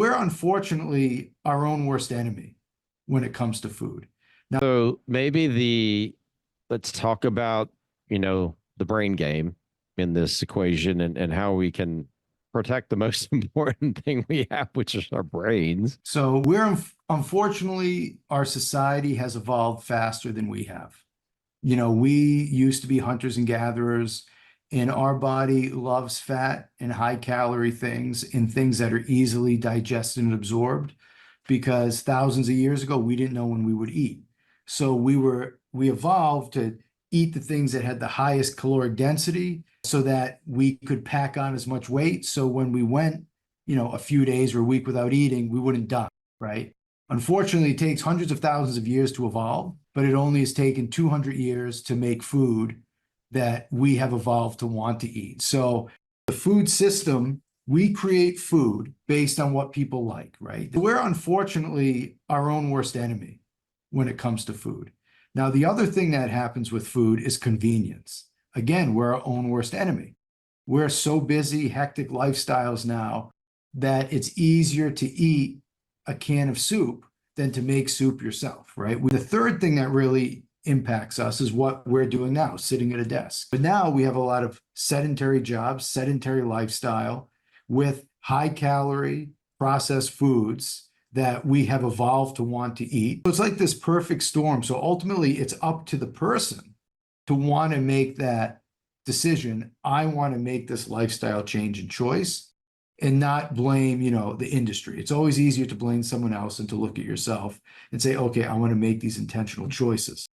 we're unfortunately our own worst enemy when it comes to food. So maybe let's talk about, the brain game in this equation and how we can protect the most important thing we have, which is our brains. So unfortunately, our society has evolved faster than we have. We used to be hunters and gatherers, and our body loves fat and high calorie things and things that are easily digested and absorbed because thousands of years ago, we didn't know when we would eat. So we evolved to eat the things that had the highest caloric density so that we could pack on as much weight. So when we went, a few days or a week without eating, we wouldn't die, right? Unfortunately, it takes hundreds of thousands of years to evolve, but it only has taken 200 years to make food that we have evolved to want to eat. So the food system, we create food based on what people like, right? We're unfortunately our own worst enemy when it comes to food. Now, the other thing that happens with food is convenience. Again, we're our own worst enemy. We're so busy, hectic lifestyles now that it's easier to eat a can of soup than to make soup yourself, right? The third thing that really impacts us is what we're doing now, sitting at a desk. But now we have a lot of sedentary jobs, sedentary lifestyle with high calorie processed foods that we have evolved to want to eat. So it's like this perfect storm. So ultimately, it's up to the person to want to make that decision. I want to make this lifestyle change and choice and not blame, the industry. It's always easier to blame someone else than to look at yourself and say, okay, I want to make these intentional choices.